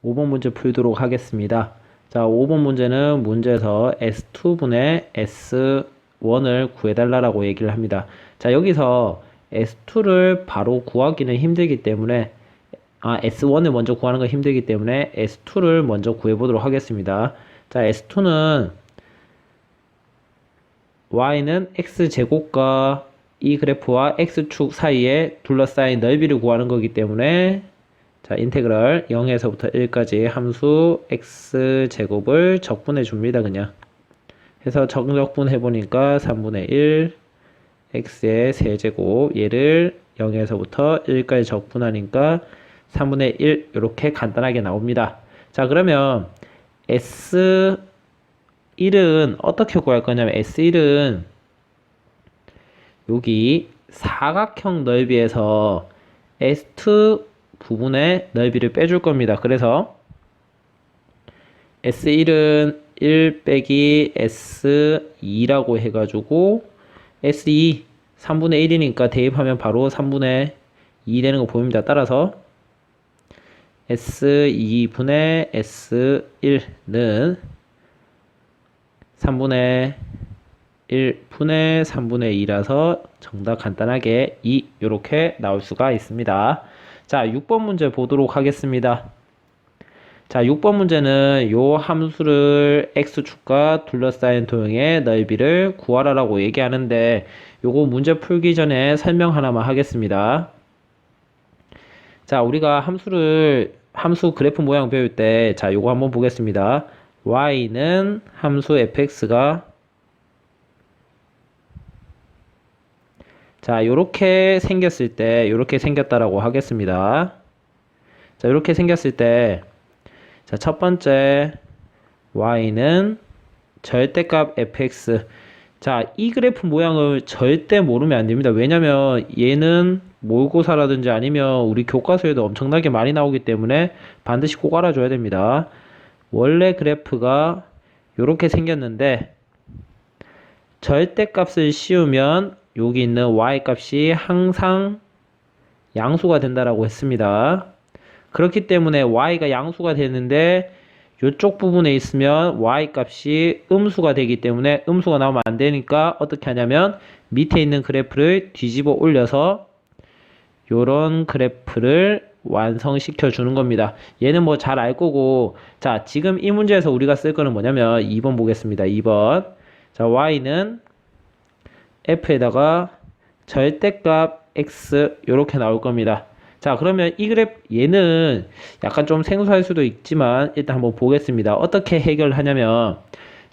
5번 문제 풀도록 하겠습니다. 자, 5번 문제는 문제에서 S2분의 S1을 구해달라고 얘기를 합니다. 자, 여기서 S2를 바로 구하기는 힘들기 때문에 S1을 먼저 구하는 건 힘들기 때문에 S2를 먼저 구해보도록 하겠습니다. 자, S2는 Y는 X제곱과 이 그래프와 X축 사이에 둘러싸인 넓이를 구하는 거기 때문에 자, 인테그럴 0에서부터 1까지 함수 X제곱을 적분해 줍니다. 그냥 해서 정적분 해보니까 3분의 1 X의 세제곱, 얘를 0에서부터 1까지 적분하니까 3분의 1 이렇게 간단하게 나옵니다. 자, 그러면 S1은 어떻게 구할 거냐면 S1은 여기 사각형 넓이에서 S2 부분의 넓이를 빼줄 겁니다. 그래서 S1은 1 빼기 S2라고 해가지고 S2 3분의 1이니까 대입하면 바로 3분의 2 되는 거 보입니다. 따라서 S2분의 S1는 3분의 1분의 3분의 2라서 정답 간단하게 2 이렇게 나올 수가 있습니다. 자, 6번 문제 보도록 하겠습니다. 자, 6번 문제는 요 함수를 X축과 둘러싸인 도형의 넓이를 구하라라고 얘기하는데 요거 문제 풀기 전에 설명 하나만 하겠습니다. 자, 우리가 함수 그래프 모양 배울 때 자, 요거 한번 보겠습니다. y는 함수 fx가 자, 요렇게 생겼을 때, 요렇게 생겼다라고 하겠습니다. 자, 요렇게 생겼을 때, 자, 첫 번째, y는 절대값 fx. 자, 이 그래프 모양을 절대 모르면 안 됩니다. 왜냐면 얘는 모의고사라든지 아니면 우리 교과서에도 엄청나게 많이 나오기 때문에 반드시 꼭 알아줘야 됩니다. 원래 그래프가 요렇게 생겼는데, 절대값을 씌우면 여기 있는 y값이 항상 양수가 된다라고 했습니다. 그렇기 때문에 y가 양수가 되는데 이쪽 부분에 있으면 y값이 음수가 되기 때문에 음수가 나오면 안 되니까 어떻게 하냐면 밑에 있는 그래프를 뒤집어 올려서 요런 그래프를 완성시켜 주는 겁니다. 얘는 뭐 잘 알 거고, 자, 지금 이 문제에서 우리가 쓸 거는 뭐냐면 2번 보겠습니다. 2번. 자, y는 f에다가 절대값 x 이렇게 나올 겁니다. 자, 그러면 이 그래프 얘는 약간 좀 생소할 수도 있지만 일단 한번 보겠습니다. 어떻게 해결하냐면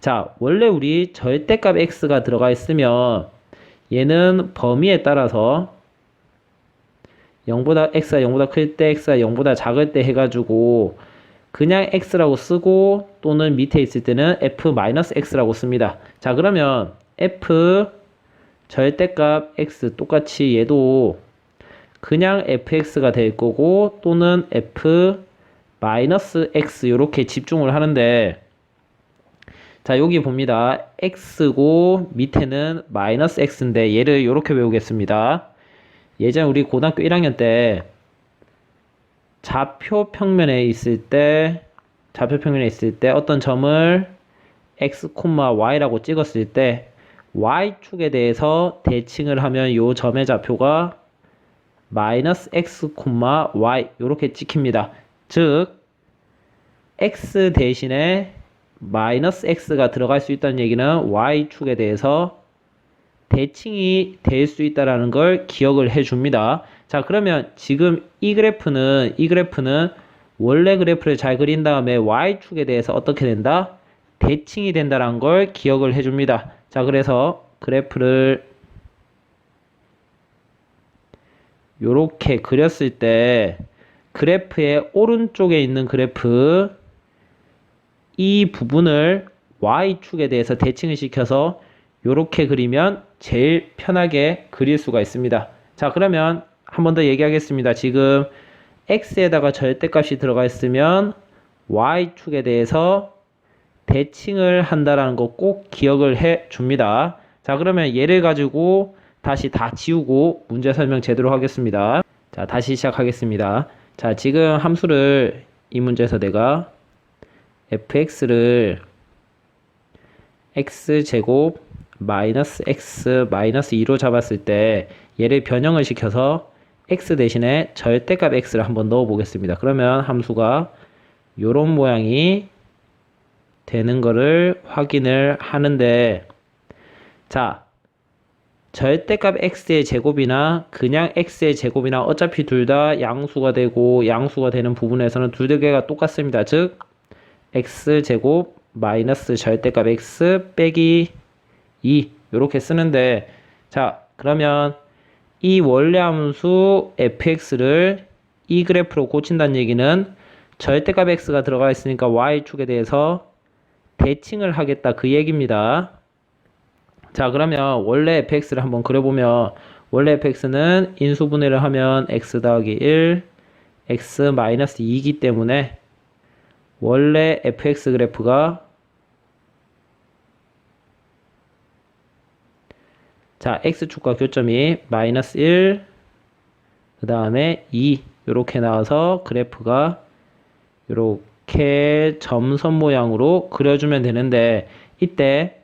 자, 원래 우리 절대값 x가 들어가 있으면 얘는 범위에 따라서 0보다 x가 0보다 클 때 x가 0보다 작을 때 해가지고 그냥 x라고 쓰고 또는 밑에 있을 때는 f-x라고 씁니다. 자, 그러면 f 절대값 x 똑같이 얘도 그냥 fx가 될 거고 또는 f-x 이렇게 집중을 하는데 자, 여기 봅니다. x고 밑에는 -x인데 얘를 이렇게 배우겠습니다. 예전 우리 고등학교 1학년 때 좌표평면에 있을 때 어떤 점을 x, y라고 찍었을 때 y축에 대해서 대칭을 하면 요 점의 좌표가 -x, y 이렇게 찍힙니다. 즉 x 대신에 -x가 들어갈 수 있다는 얘기는 y축에 대해서 대칭이 될 수 있다는 걸 기억을 해줍니다. 자, 그러면 지금 이 그래프는 원래 그래프를 잘 그린 다음에 y축에 대해서 어떻게 된다? 대칭이 된다는 걸 기억을 해줍니다. 자, 그래서 그래프를 요렇게 그렸을 때 그래프의 오른쪽에 있는 그래프 이 부분을 y축에 대해서 대칭을 시켜서 요렇게 그리면 제일 편하게 그릴 수가 있습니다. 자, 그러면 한 번 더 얘기하겠습니다. 지금 x에다가 절대값이 들어가 있으면 y축에 대해서 대칭을 한다라는 거 꼭 기억을 해 줍니다. 자, 그러면 얘를 가지고 다시 다 지우고 문제 설명 제대로 하겠습니다. 자, 다시 시작하겠습니다. 자, 지금 함수를 이 문제에서 내가 fx를 x제곱 마이너스 x 마이너스 2로 잡았을 때 얘를 변형을 시켜서 x 대신에 절대값 x를 한번 넣어 보겠습니다. 그러면 함수가 요런 모양이 되는 거를 확인을 하는데, 자, 절대값 x의 제곱이나 그냥 x의 제곱이나 어차피 둘 다 양수가 되고 양수가 되는 부분에서는 둘 다 개가 똑같습니다. 즉 x제곱 마이너스 절대값 x 빼기 2 이렇게 쓰는데, 자 그러면 이 원래 함수 fx를 이 그래프로 고친다는 얘기는 절대값 x가 들어가 있으니까 y축에 대해서 대칭을 하겠다 그 얘기입니다. 자 그러면 원래 fx를 한번 그려보면 원래 fx는 인수분해를 하면 x 더하기 1 x 마이너스 2이기 때문에 원래 fx 그래프가 자 x축과 교점이 마이너스 1 그 다음에 2 이렇게 나와서 그래프가 이렇게 점선 모양으로 그려주면 되는데, 이때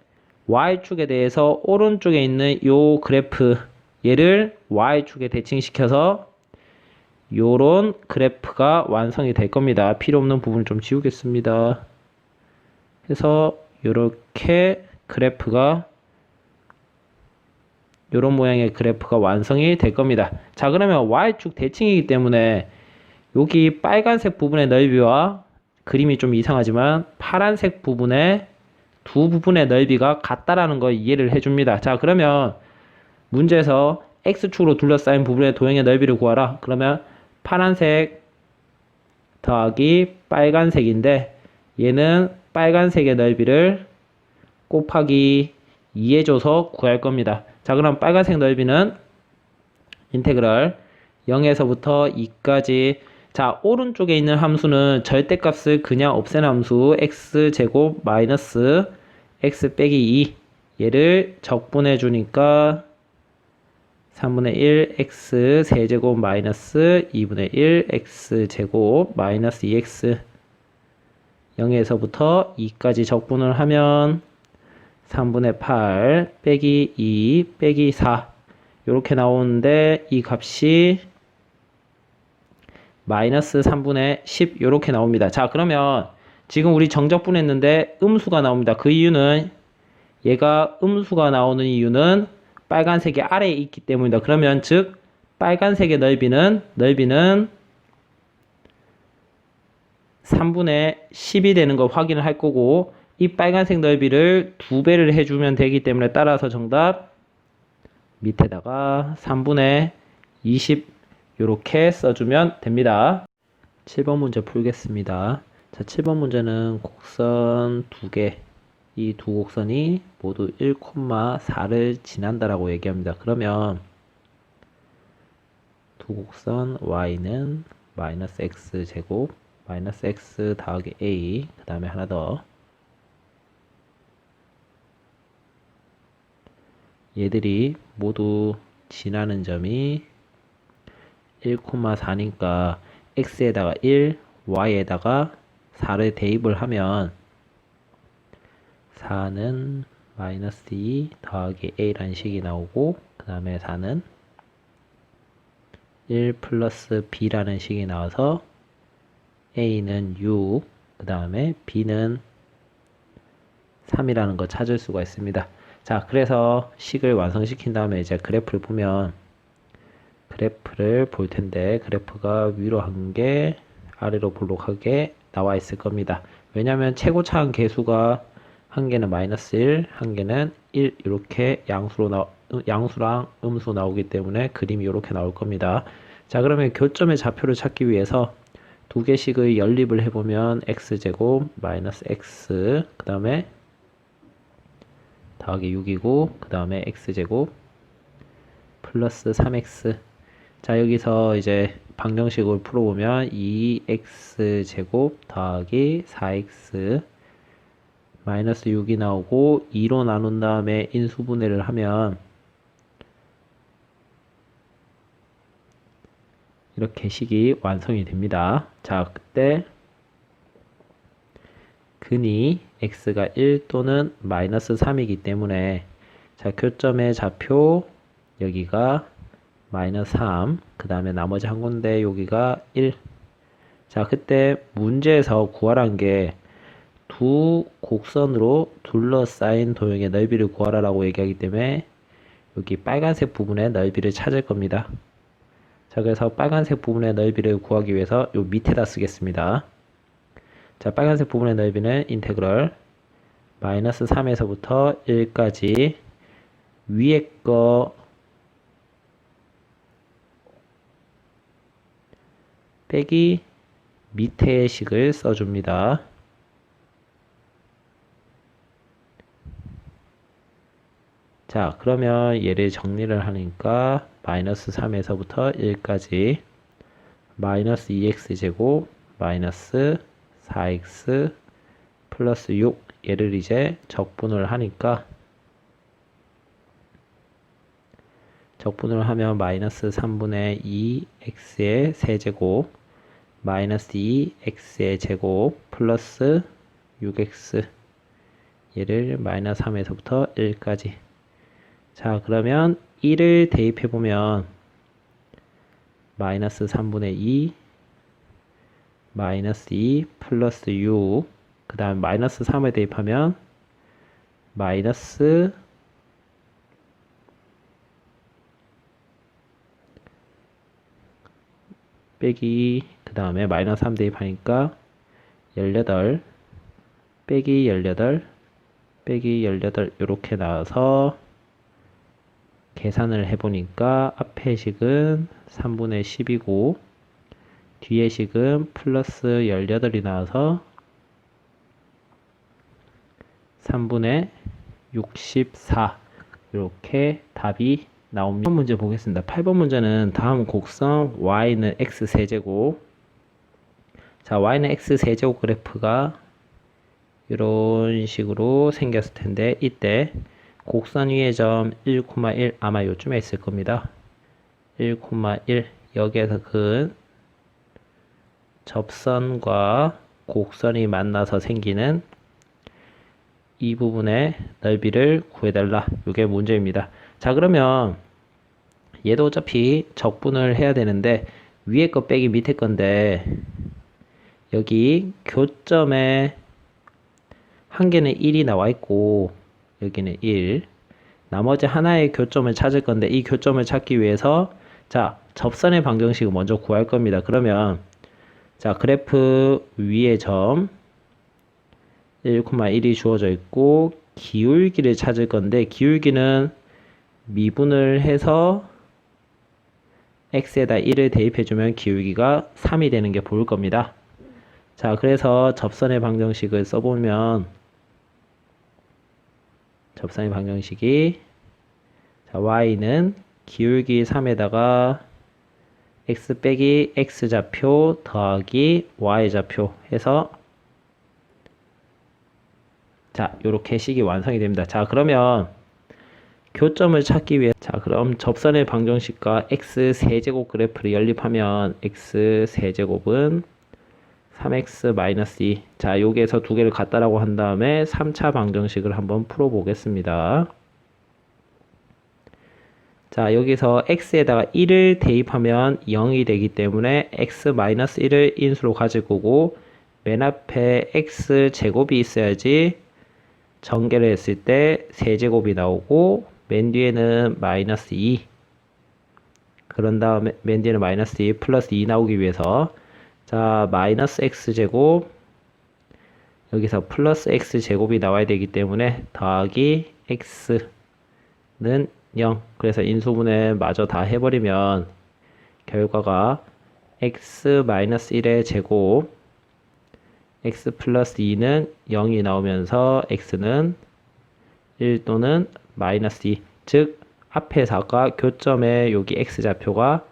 y축에 대해서 오른쪽에 있는 요 그래프 얘를 y축에 대칭시켜서 요런 그래프가 완성이 될 겁니다. 필요 없는 부분 좀 지우겠습니다. 그래서 요렇게 그래프가 요런 모양의 그래프가 완성이 될 겁니다. 자 그러면 y축 대칭이기 때문에 여기 빨간색 부분의 넓이와 그림이 좀 이상하지만 파란색 부분의 두 부분의 넓이가 같다라는 걸 이해를 해줍니다. 자 그러면 문제에서 x축으로 둘러싸인 부분의 도형의 넓이를 구하라. 그러면 파란색 더하기 빨간색인데 얘는 빨간색의 넓이를 곱하기 2 해줘서 구할 겁니다. 자 그럼 빨간색 넓이는 인테그럴 0에서부터 2까지. 자 오른쪽에 있는 함수는 절대값을 그냥 없애는 함수 x제곱 마이너스 x 빼기 2 얘를 적분해 주니까 3분의 1 x 세제곱 마이너스 2분의 1 x제곱 마이너스 2x 0에서부터 2까지 적분을 하면 3분의 8 빼기 2 빼기 4 이렇게 나오는데 이 값이 마이너스 3분의 10 이렇게 나옵니다. 자 그러면 지금 우리 정적분했는데 음수가 나옵니다. 그 이유는 얘가 음수가 나오는 이유는 빨간색이 아래에 있기 때문이다. 그러면 즉 빨간색의 넓이는 3분의 10이 되는 걸 확인을 할 거고, 이 빨간색 넓이를 2배를 해주면 되기 때문에 따라서 정답 밑에다가 3분의 20 이렇게 써주면 됩니다. 7번 문제 풀겠습니다. 자, 7번 문제는 곡선 두 개, 이 두 곡선이 모두 1,4를 지난다라고 얘기합니다. 그러면 두 곡선 y는 마이너스 x 제곱 마이너스 x 더하기 a 그 다음에 하나 더, 얘들이 모두 지나는 점이 1,4니까 x에다가 1, y에다가 4를 대입을 하면 4는 마이너스 2 더하기 a라는 식이 나오고, 그 다음에 4는 1 플러스 b라는 식이 나와서 a는 6, 그 다음에 b는 3이라는 거 찾을 수가 있습니다. 자, 그래서 식을 완성시킨 다음에 이제 그래프를 보면 그래프를 볼 텐데 그래프가 위로 한 개, 아래로 볼록하게 나와 있을 겁니다. 왜냐하면 최고차항 개수가 한 개는 마이너스 1, 한 개는 1 이렇게 양수랑 음수 나오기 때문에 그림이 이렇게 나올 겁니다. 자, 그러면 교점의 좌표를 찾기 위해서 두 개씩의 연립을 해보면 x제곱 마이너스 x 그 다음에 더하기 6이고 그 다음에 x제곱 플러스 3x. 자, 여기서 이제 방정식을 풀어보면 2x제곱 더하기 4x 마이너스 6이 나오고 2로 나눈 다음에 인수분해를 하면 이렇게 식이 완성이 됩니다. 자, 그때 근이 x가 1 또는 마이너스 3이기 때문에 자, 교점의 좌표 여기가 마이너스 3, 그 다음에 나머지 한 군데 여기가 1. 자, 그때 문제에서 구하란 게 두 곡선으로 둘러싸인 도형의 넓이를 구하라라고 얘기하기 때문에 여기 빨간색 부분의 넓이를 찾을 겁니다. 자, 그래서 빨간색 부분의 넓이를 구하기 위해서 요 밑에다 쓰겠습니다. 자, 빨간색 부분의 넓이는 인테그럴 마이너스 3에서부터 1까지 위에 거 빼기 밑에 식을 써줍니다. 자, 그러면 얘를 정리를 하니까 마이너스 3에서부터 1까지 마이너스 2x제곱 마이너스 4x 플러스 6 얘를 이제 적분을 하니까 적분을 하면 마이너스 3분의 2x의 세제곱 마이너스 2x의 제곱 플러스 6x 얘를 마이너스 3에서부터 1까지. 자, 그러면 1을 대입해보면 마이너스 3분의 2 마이너스 2 플러스 6 그 다음 마이너스 3을 대입하면 마이너스 빼기 그 다음에 마이너스 3 대입하니까 18 빼기 18 빼기 18 이렇게 나와서 계산을 해보니까 앞에 식은 3분의 10이고 뒤에 식은 플러스 18이 나와서 3분의 64 이렇게 답이 나옵니다. 8번 문제 보겠습니다. 8번 문제는 다음 곡선 y는 x세제곱 자, y는 x세제곱 그래프가 이런 식으로 생겼을 텐데 이때 곡선 위의 점 1,1 아마 요쯤에 있을 겁니다. 1,1 여기에서 그 접선과 곡선이 만나서 생기는 이 부분의 넓이를 구해달라. 이게 문제입니다. 자, 그러면 얘도 어차피 적분을 해야 되는데 위에 거 빼기 밑에 건데 여기 교점에 한 개는 1이 나와 있고 여기는 1 나머지 하나의 교점을 찾을 건데 이 교점을 찾기 위해서 자, 접선의 방정식을 먼저 구할 겁니다. 그러면 자, 그래프 위에 점 1,1이 주어져 있고 기울기를 찾을 건데 기울기는 미분을 해서 x에다 1을 대입해주면 기울기가 3이 되는 게 보일 겁니다. 자, 그래서 접선의 방정식을 써보면 접선의 방정식이 자, y는 기울기 3에다가 x 빼기 x좌표 더하기 y좌표 해서 자, 요렇게 식이 완성이 됩니다. 자, 그러면 교점을 찾기 위해 자, 그럼 접선의 방정식과 x세제곱 그래프를 연립하면 x세제곱은 3x-2 자, 여기에서 두 개를 같다라고 한 다음에 3차 방정식을 한번 풀어 보겠습니다. 자, 여기서 x에다가 1을 대입하면 0이 되기 때문에 x-1을 인수로 가질 거고 맨 앞에 x제곱이 있어야지 전개를 했을 때 세제곱이 나오고 맨 뒤에는 마이너스 2 그런 다음에 맨 뒤에는 마이너스 2 플러스 2 나오기 위해서 자, 마이너스 x제곱 여기서 플러스 x제곱이 나와야 되기 때문에 더하기 x는 0 그래서 인수분해 마저 다 해버리면 결과가 x-1의 제곱 x 플러스 2는 0이 나오면서 x는 1 또는 마이너스 2 즉 앞에서 아까 교점의 여기 x좌표가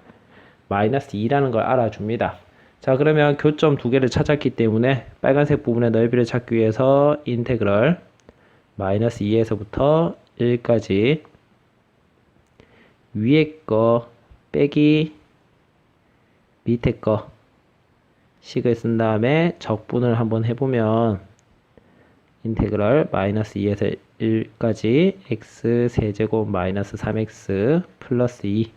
마이너스 2라는 걸 알아줍니다. 자, 그러면 교점 두 개를 찾았기 때문에 빨간색 부분의 넓이를 찾기 위해서 인테그럴 마이너스 2에서부터 1까지 위에 거 빼기 밑에 거 식을 쓴 다음에 적분을 한번 해보면 인테그럴 마이너스 2에서 1까지 x 세제곱 마이너스 3x 플러스 2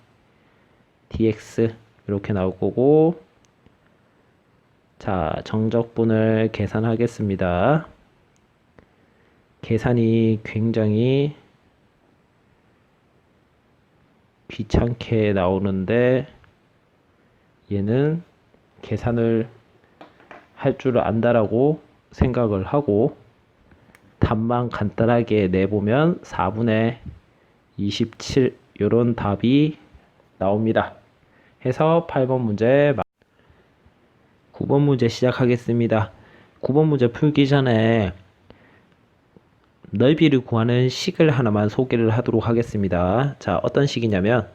dx 이렇게 나올 거고, 자, 정적분을 계산하겠습니다. 계산이 굉장히 귀찮게 나오는데 얘는 계산을 할 줄 안다라고 생각을 하고 답만 간단하게 내보면 4분의 27 이런 답이 나옵니다. 해서 8번 문제 9번 문제 시작하겠습니다. 9번 문제 풀기 전에 넓이를 구하는 식을 하나만 소개를 하도록 하겠습니다. 자, 어떤 식이냐면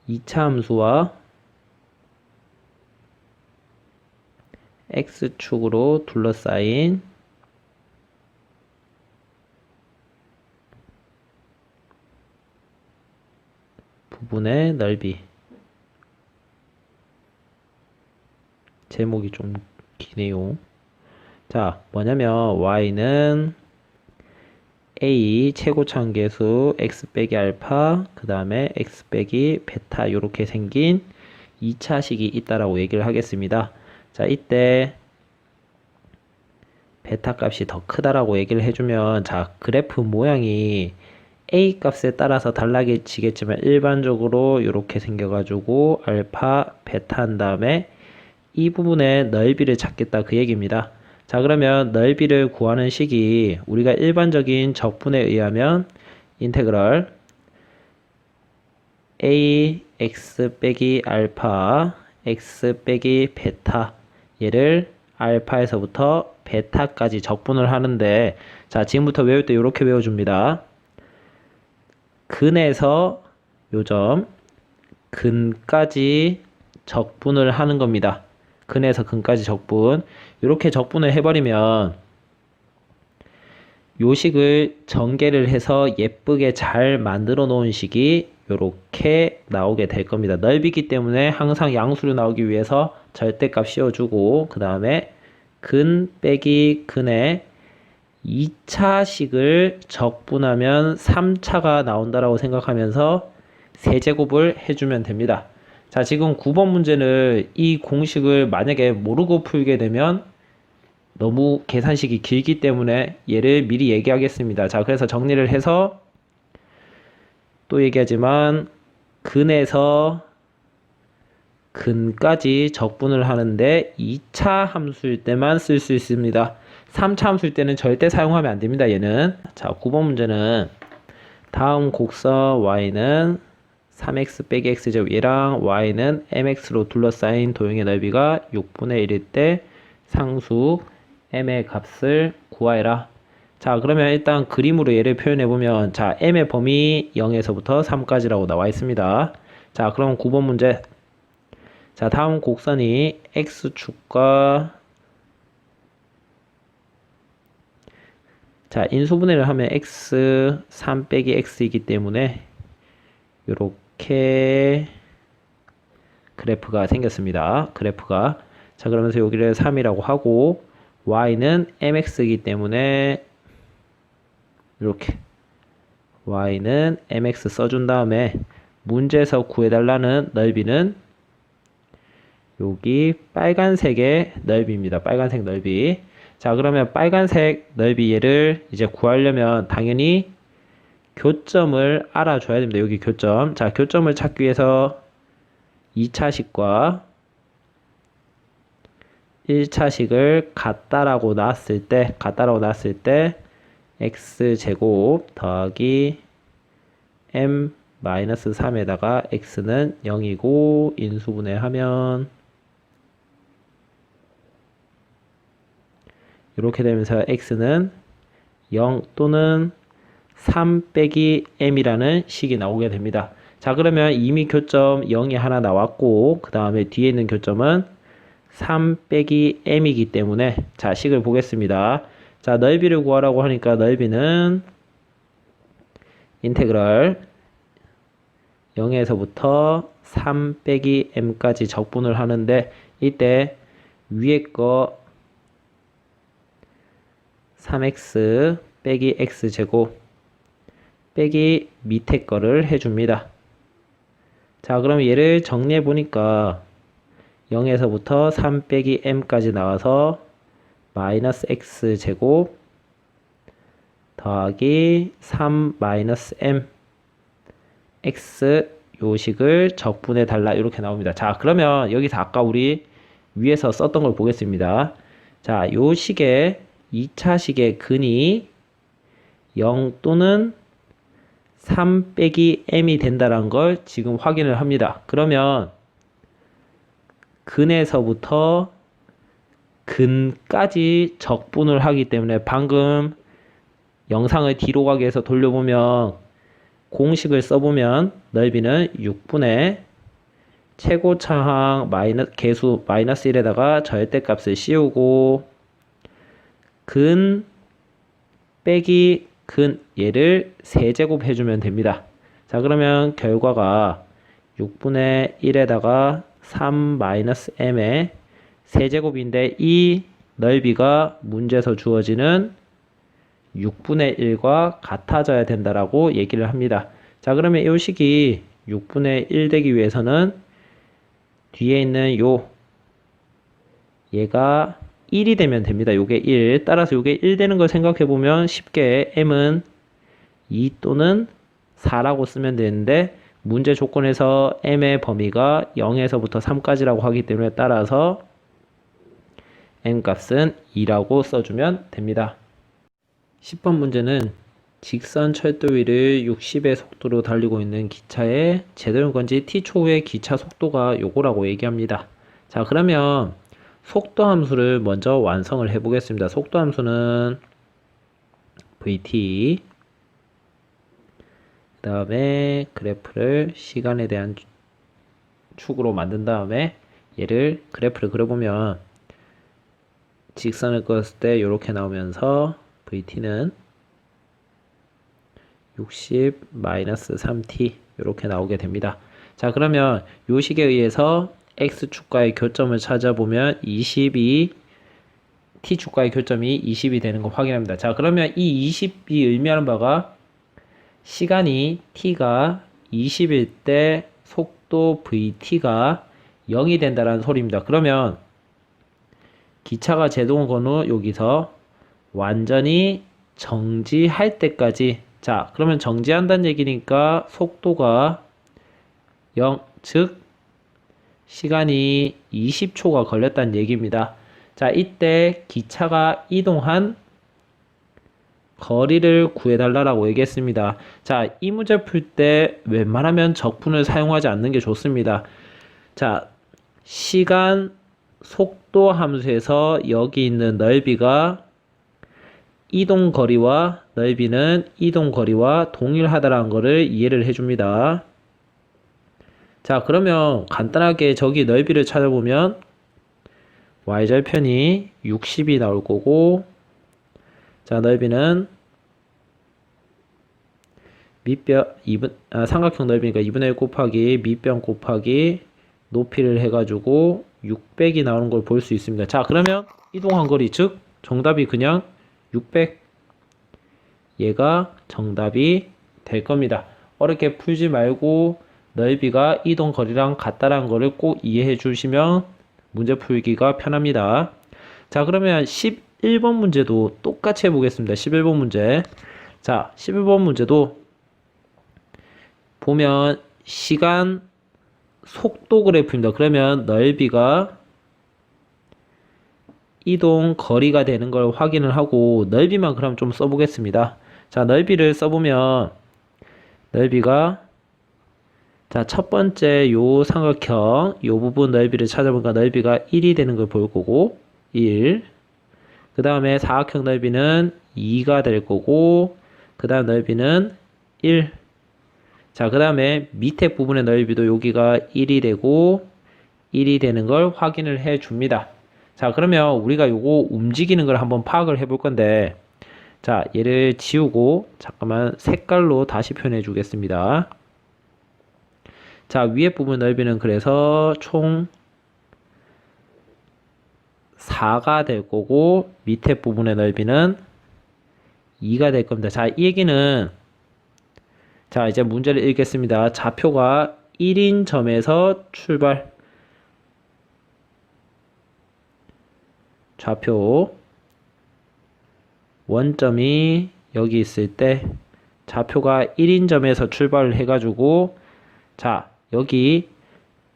2차 함수와 x축으로 둘러싸인 부분의 넓이. 제목이 좀 기네요. 자, 뭐냐면 y는 a 최고차함계수 x 빼기 알파 그 다음에 x 빼기 베타 이렇게 생긴 2차식이 있다라고 얘기를 하겠습니다. 자, 이때 베타 값이 더 크다라고 얘기를 해주면, 자, 그래프 모양이 a 값에 따라서 달라지겠지만 일반적으로 이렇게 생겨가지고 알파 베타 한 다음에 이 부분의 넓이를 찾겠다 그 얘기입니다. 자, 그러면 넓이를 구하는 식이 우리가 일반적인 적분에 의하면 인테그럴 a x 빼기 알파 x 빼기 베타, 얘를 알파에서부터 베타까지 적분을 하는데, 자, 지금부터 외울 때 이렇게 외워줍니다. 근에서 요점 근까지 적분을 하는 겁니다. 근에서 근까지 적분. 이렇게 적분을 해버리면 요 식을 전개를 해서 예쁘게 잘 만들어 놓은 식이 이렇게 나오게 될 겁니다. 넓이기 때문에 항상 양수로 나오기 위해서 절대값 씌워주고, 그 다음에 근 빼기 근에 2차식을 적분하면 3차가 나온다라고 생각하면서 세제곱을 해주면 됩니다. 자, 지금 9번 문제는 이 공식을 만약에 모르고 풀게 되면 너무 계산식이 길기 때문에 얘를 미리 얘기하겠습니다. 자, 그래서 정리를 해서 또 얘기하지만 근에서 근까지 적분을 하는데 2차 함수일 때만 쓸 수 있습니다. 3차 함수일 때는 절대 사용하면 안 됩니다. 얘는. 자, 9번 문제는 다음 곡선 y는 3x 빼기 x제곱, 얘랑 y는 mx로 둘러싸인 도형의 넓이가 6분의 1일 때 상수 m의 값을 구하여라. 자, 그러면 일단 그림으로 얘를 표현해보면, 자, m의 범위 0에서부터 3까지라고 나와 있습니다. 자, 그럼 9번 문제. 자, 다음 곡선이 x축과, 자, 인수분해를 하면 x 3 빼기 x이기 때문에 요렇게 그래프가 생겼습니다. 그래프가. 자, 그러면서 여기를 3이라고 하고 y는 mx이기 때문에 이렇게 y는 mx 써준 다음에 문제에서 구해달라는 넓이는 여기 빨간색의 넓이입니다. 빨간색 넓이. 자, 그러면 빨간색 넓이 얘를 이제 구하려면 당연히 교점을 알아줘야 됩니다. 여기 교점. 자, 교점을 찾기 위해서 2차식과 1차식을 같다라고 놨을 때 x제곱 더하기 m 마이너스 3에다가 x는 0이고 인수분해하면 이렇게 되면서 x는 0 또는 3 빼기 m이라는 식이 나오게 됩니다. 자, 그러면 이미 교점 0이 하나 나왔고 그 다음에 뒤에 있는 교점은 3 빼기 m이기 때문에, 자, 식을 보겠습니다. 자, 넓이를 구하라고 하니까 넓이는 인테그럴 0에서부터 3 빼기 m까지 적분을 하는데, 이때 위에 거 3x 빼기 x제곱 빼기 밑에 거를 해줍니다. 자, 그럼 얘를 정리해 보니까 0에서부터 3 빼기 m까지 나와서 마이너스 x제곱 더하기 3 마이너스 m x 요식을 적분해 달라 이렇게 나옵니다. 자, 그러면 여기서 아까 우리 위에서 썼던 걸 보겠습니다. 자, 요 식의 2차 식의 근이 0 또는 3 빼기 m이 된다는 걸 지금 확인을 합니다. 그러면 근에서부터 근까지 적분을 하기 때문에 방금 영상을 뒤로 가게 해서 돌려보면 공식을 써보면 넓이는 6분의 최고차항 개수 마이너스 1에다가 절대값을 씌우고 근 빼기 근 얘를 세제곱 해주면 됩니다. 자, 그러면 결과가 6분의 1에다가 3 마이너스 m의 세제곱인데 이 넓이가 문제에서 주어지는 6분의 1과 같아져야 된다라고 얘기를 합니다. 자, 그러면 이 식이 6분의 1 되기 위해서는 뒤에 있는 얘가 1이 되면 됩니다. 요게 1. 따라서 요게 1 되는 걸 생각해 보면 쉽게 m은 2 또는 4라고 쓰면 되는데 문제 조건에서 m의 범위가 0에서부터 3까지라고 하기 때문에 따라서 m 값은 2라고 써주면 됩니다. 10번 문제는 직선 철도 위를 60의 속도로 달리고 있는 기차의 제동인 건지 t초 후의 기차 속도가 요거라고 얘기합니다. 자, 그러면 속도 함수를 먼저 완성을 해 보겠습니다. 속도 함수는 vt 그 다음에 그래프를 시간에 대한 축으로 만든 다음에 얘를 그래프를 그려보면 직선을 그었을 때 이렇게 나오면서 vt는 60-3t 이렇게 나오게 됩니다. 자, 그러면 요 식에 의해서 x축과의 교점을 찾아보면 20이 t축과의 교점이 20이 되는 거 확인합니다. 자, 그러면 이 20이 의미하는 바가 시간이 t가 20일 때 속도 vt가 0이 된다는 소리입니다. 그러면 기차가 제동을 건 후 여기서 완전히 정지할 때까지, 자, 그러면 정지한다는 얘기니까 속도가 0, 즉 시간이 20초가 걸렸다는 얘기입니다. 자, 이때 기차가 이동한 거리를 구해달라고 얘기했습니다. 자, 이 문제 풀 때 웬만하면 적분을 사용하지 않는 게 좋습니다. 자, 시간 속도 함수에서 여기 있는 넓이가 이동거리와 넓이는 이동거리와 동일하다라는 것을 이해를 해줍니다. 자, 그러면 간단하게 저기 넓이를 찾아보면 y절편이 60이 나올 거고, 자, 넓이는 삼각형 넓이니까 2분의 1 곱하기 밑변 곱하기 높이를 해가지고 600이 나오는 걸 볼 수 있습니다. 자, 그러면 이동한 거리, 즉 정답이 그냥 600, 얘가 정답이 될 겁니다. 어렵게 풀지 말고 넓이가 이동 거리랑 같다라는 거를 꼭 이해해 주시면 문제 풀기가 편합니다. 자, 그러면 11번 문제도 똑같이 해보겠습니다. 11번 문제. 자, 11번 문제도 보면 시간 속도 그래프입니다. 그러면 넓이가 이동 거리가 되는 걸 확인을 하고 넓이만 그럼 좀 써보겠습니다. 자, 넓이를 써보면 넓이가, 자, 첫 번째 요 삼각형 요 부분 넓이를 찾아보니까 넓이가 1이 되는 걸 볼 거고 1. 그 다음에 사각형 넓이는 2가 될 거고 그 다음 넓이는 1. 자, 그 다음에 밑에 부분의 넓이도 여기가 1이 되고 1이 되는 걸 확인을 해 줍니다. 자, 그러면 우리가 요거 움직이는 걸 한번 파악을 해 볼 건데, 자, 얘를 지우고 잠깐만 색깔로 다시 표현해 주겠습니다. 자, 위에 부분 넓이는 그래서 총 4가 될 거고 밑에 부분의 넓이는 2가 될 겁니다. 자, 이 얘기는 자, 이제 문제를 읽겠습니다. 좌표가 1인 점에서 출발. 좌표 원점이 여기 있을 때 좌표가 1인 점에서 출발을 해가지고 자, 여기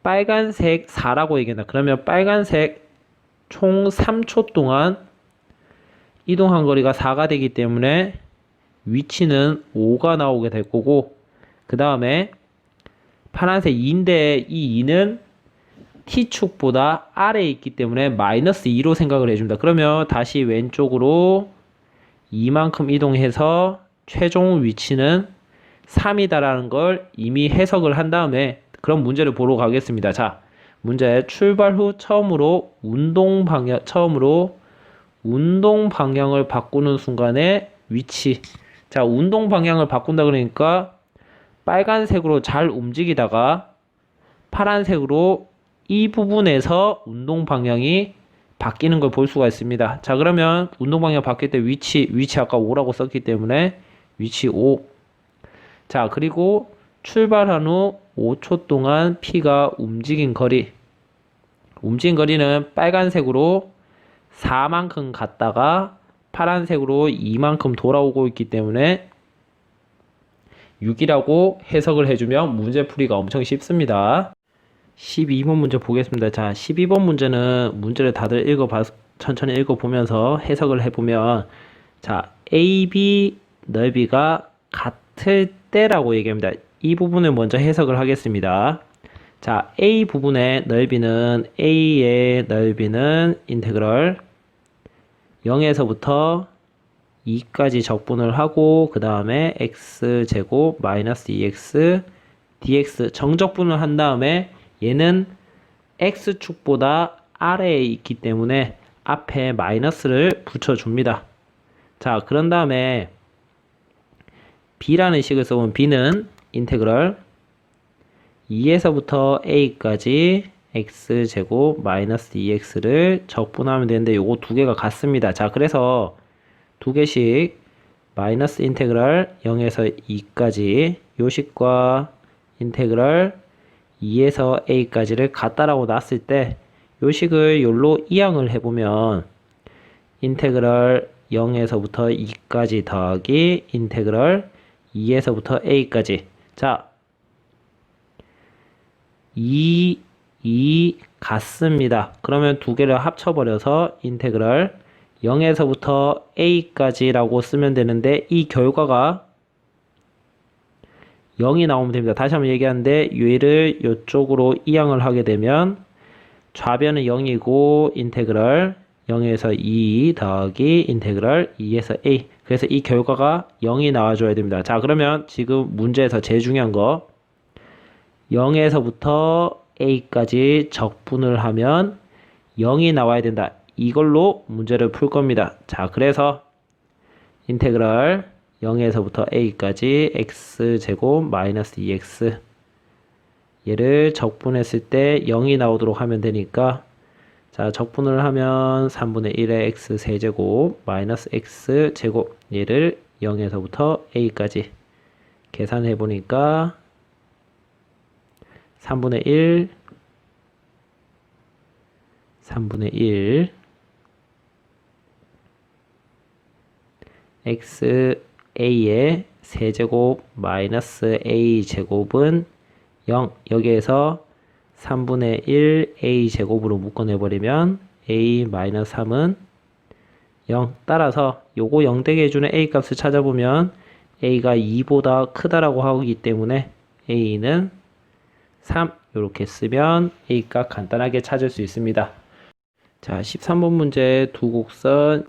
빨간색 4라고 얘기한다. 그러면 빨간색 총 3초 동안 이동한 거리가 4가 되기 때문에 위치는 5가 나오게 될 거고 그 다음에 파란색 2인데 이 2는 T축보다 아래에 있기 때문에 마이너스 2로 생각을 해줍니다. 그러면 다시 왼쪽으로 이만큼 이동해서 최종 위치는 3이다라는 걸 이미 해석을 한 다음에 그럼 문제를 보러 가겠습니다. 자, 문제 출발 후 처음으로 운동 방향을 바꾸는 순간의 위치. 자, 운동 방향을 바꾼다 그러니까 빨간색으로 잘 움직이다가 파란색으로 이 부분에서 운동 방향이 바뀌는 걸 볼 수가 있습니다. 자, 그러면 운동 방향 바뀔 때 위치 아까 5라고 썼기 때문에 위치 5. 자, 그리고 출발한 후 5초 동안 P가 움직인 거리는 빨간색으로 4만큼 갔다가 파란색으로 2만큼 돌아오고 있기 때문에 6이라고 해석을 해주면 문제 풀이가 엄청 쉽습니다. 12번 문제 보겠습니다. 자, 12번 문제는 문제를 다들 천천히 읽어보면서 해석을 해보면 자, AB 넓이가 같을 때라고 얘기합니다. 이 부분을 먼저 해석을 하겠습니다. 자, A 부분의 넓이는 A의 넓이는 인테그럴 0에서부터 2까지 적분을 하고 그 다음에 x제곱 마이너스 2x dx 정적분을 한 다음에 얘는 x축보다 아래에 있기 때문에 앞에 마이너스를 붙여줍니다. 자, 그런 다음에 b라는 식을 써보면 b는 인테그럴 2에서부터 a까지 x제곱 마이너스 2x를 적분하면 되는데 요거 두 개가 같습니다. 자, 그래서 두 개씩 마이너스 인테그럴 0에서 2까지 요식과 인테그럴 2에서 a까지를 같다라고 놨을 때 요식을 요로 이항을 해보면 인테그럴 0에서부터 2까지 더하기 인테그럴 2에서부터 a까지 자 2 같습니다. 그러면 두 개를 합쳐버려서 인테그럴 0에서부터 a까지라고 쓰면 되는데 이 결과가 0이 나오면 됩니다. 다시 한번 얘기하는데 얘를 이쪽으로 이항을 하게 되면 좌변은 0이고 인테그럴 0에서 2 더하기 인테그럴 2에서 a 그래서 이 결과가 0이 나와줘야 됩니다. 자, 그러면 지금 문제에서 제일 중요한 거 0에서부터 a까지 적분을 하면 0이 나와야 된다. 이걸로 문제를 풀 겁니다. 자, 그래서 인테그럴 0에서부터 a까지 x제곱 마이너스 2x 얘를 적분했을 때 0이 나오도록 하면 되니까 자, 적분을 하면 3분의 1의 x 세제곱 마이너스 x제곱 얘를 0에서부터 a까지 계산해 보니까 3분의 1 xa의 세제곱 마이너스 a제곱은 0 여기에서 3분의 1 a제곱으로 묶어내버리면 a 마이너스 3은 0 따라서 요거 0 되게 해주는 a 값을 찾아보면 a가 2보다 크다라고 하기 때문에 a는 3 이렇게 쓰면 a 값 간단하게 찾을 수 있습니다. 자, 13번 문제 두 곡선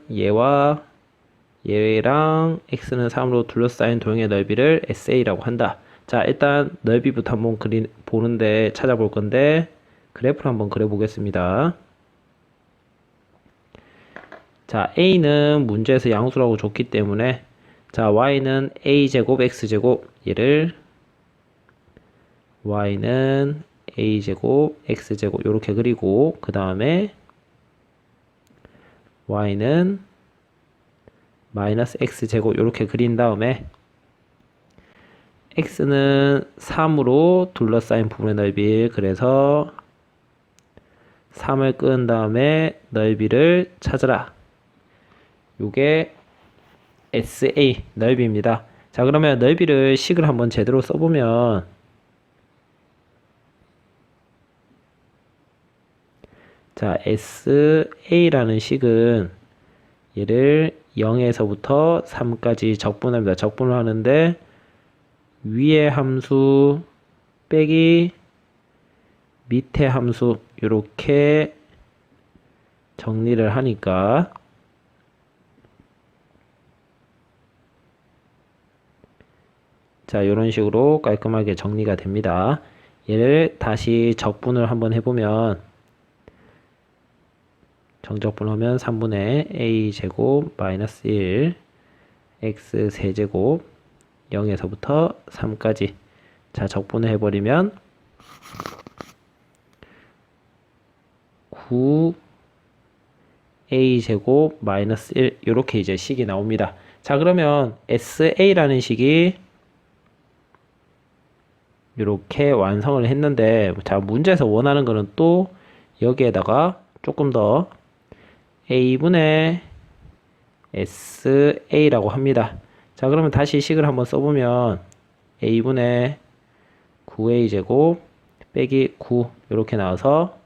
얘랑 x는 3으로 둘러싸인 도형의 넓이를 SA라고 한다. 자, 일단 넓이부터 한번 보는데 찾아볼 건데 그래프를 한번 그려보겠습니다. 자, a는 문제에서 양수라고 줬기 때문에 자, y는 a제곱 x제곱 얘를 y는 a제곱 x제곱 이렇게 그리고 그 다음에 y는 마이너스 x제곱 이렇게 그린 다음에 x는 3으로 둘러싸인 부분의 넓이, 그래서 3을 끄은 다음에 넓이를 찾으라. 요게 SA 넓이입니다. 자, 그러면 넓이를 식을 한번 제대로 써보면 자, SA라는 식은 얘를 0에서부터 3까지 적분합니다. 적분을 하는데 위의 함수 빼기 밑에 함수 이렇게 정리를 하니까 자, 이런 식으로 깔끔하게 정리가 됩니다. 얘를 다시 적분을 한번 해보면 정적분하면 3분의 a제곱 마이너스 1 x 세제곱 0에서부터 3까지 자, 적분을 해버리면 9a제곱 마이너스 1 이렇게 이제 식이 나옵니다. 자, 그러면 SA라는 식이 이렇게 완성을 했는데 자, 문제에서 원하는 거는 또 여기에다가 조금 더 a분의 SA라고 합니다. 자, 그러면 다시 식을 한번 써보면 a분의 9a제곱 빼기 9 이렇게 나와서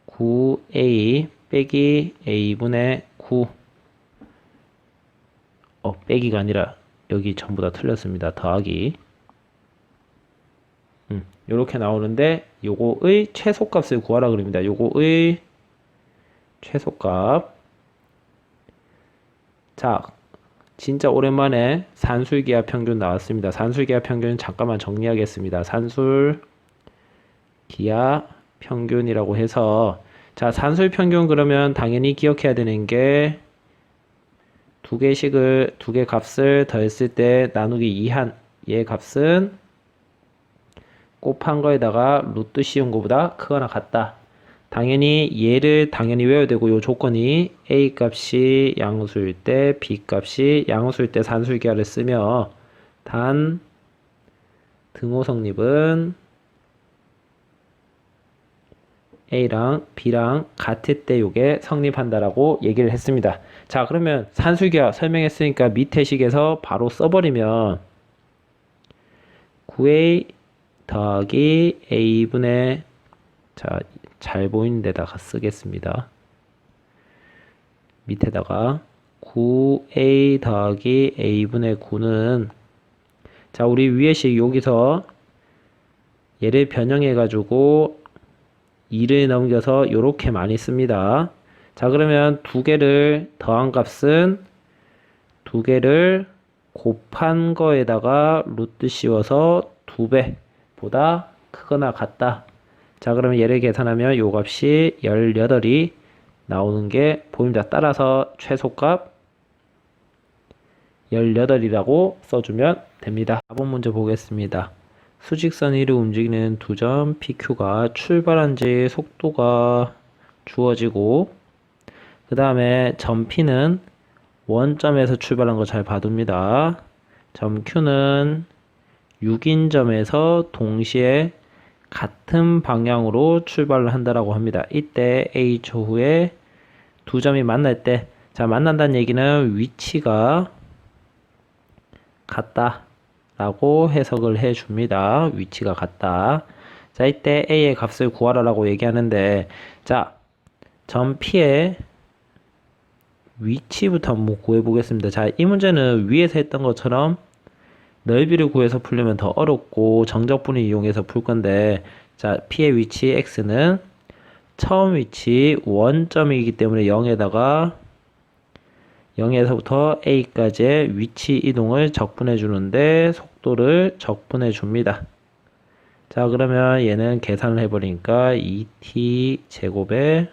9a 빼기 a분의 9 빼기가 아니라 여기 전부 다 틀렸습니다. 더하기 이렇게 나오는데 요거의 최소값을 구하라 그럽니다. 요거의 최소값. 자, 진짜 오랜만에 산술기하 평균 나왔습니다. 산술기하 평균 잠깐만 정리하겠습니다. 산술기하 평균이라고 해서 자, 산술 평균 그러면 당연히 기억해야 되는 게 두 개 값을 더했을 때 나누기 2한 얘 값은 곱한 거에다가 루트 씌운 거보다 크거나 같다. 당연히 얘를 당연히 외워야 되고 요 조건이 a 값이 양수일 때 b 값이 양수일 때 산술기하를 쓰며 단 등호 성립은 a랑 b랑 같을 때 요게 성립한다라고 얘기를 했습니다. 자, 그러면 산술기하 설명했으니까 밑에 식에서 바로 써버리면 9a 더하기 a분의 자, 잘 보이는 데다가 쓰겠습니다. 밑에다가 9a 더하기 a분의 9는 자, 우리 위에 식 여기서 얘를 변형해 가지고 2를 넘겨서 이렇게 많이 씁니다. 자, 그러면 두 개를 더한 값은 두 개를 곱한 거에다가 루트 씌워서 2배보다 크거나 같다. 자, 그러면 얘를 계산하면 요 값이 18이 나오는 게 보입니다. 따라서 최소값 18이라고 써주면 됩니다. 4번 문제 보겠습니다. 수직선 위로 움직이는 두 점 PQ가 출발한 지 속도가 주어지고 그 다음에 점 P는 원점에서 출발한 거 잘 봐둡니다. 점 Q는 6인점에서 동시에 같은 방향으로 출발을 한다라고 합니다. 이때 A초 후에 두 점이 만날 때, 자, 만난다는 얘기는 위치가 같다 라고 해석을 해 줍니다. 위치가 같다. 자, 이때 A의 값을 구하라라고 얘기하는데, 자, 점 P의 위치부터 한번 구해 보겠습니다. 자, 이 문제는 위에서 했던 것처럼 넓이를 구해서 풀려면 더 어렵고 정적분을 이용해서 풀 건데, 자, P의 위치 X는 처음 위치 원점이기 때문에 0에서부터 A까지의 위치 이동을 적분해 주는데 속도를 적분해 줍니다. 자, 그러면 얘는 계산을 해버리니까 2t 제곱에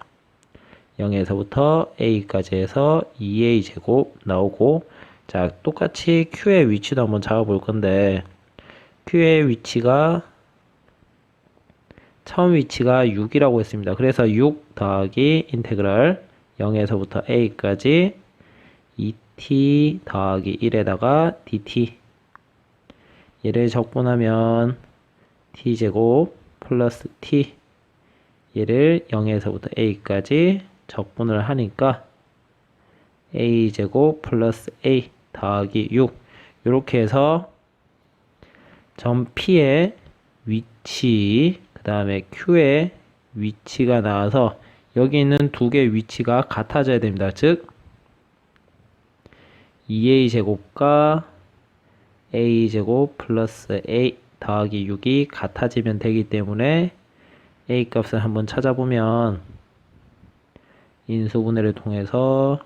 0에서부터 A까지 해서 2A 제곱 나오고, 자, 똑같이 Q의 위치도 한번 잡아볼 건데, Q의 위치가 처음 위치가 6이라고 했습니다. 그래서 6 더하기 인테그랄 0에서부터 a까지 2t 더하기 1에다가 dt. 얘를 적분하면 t제곱 플러스 t. 얘를 0에서부터 a까지 적분을 하니까 a제곱 플러스 a 더하기 6. 이렇게 해서 점 P의 위치, 그 다음에 Q의 위치가 나와서 여기 있는 두 개의 위치가 같아져야 됩니다. 즉 2a제곱과 a제곱 플러스 a 더하기 6이 같아지면 되기 때문에 a 값을 한번 찾아보면 인수분해를 통해서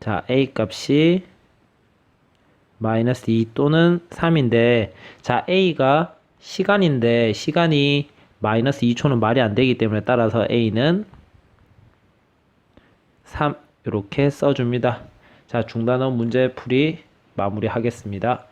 자, a 값이 마이너스 2 또는 3인데 자, a가 시간인데 시간이 마이너스 2초는 말이 안 되기 때문에 따라서 a는 3 이렇게 써줍니다. 자, 중단원 문제 풀이 마무리하겠습니다.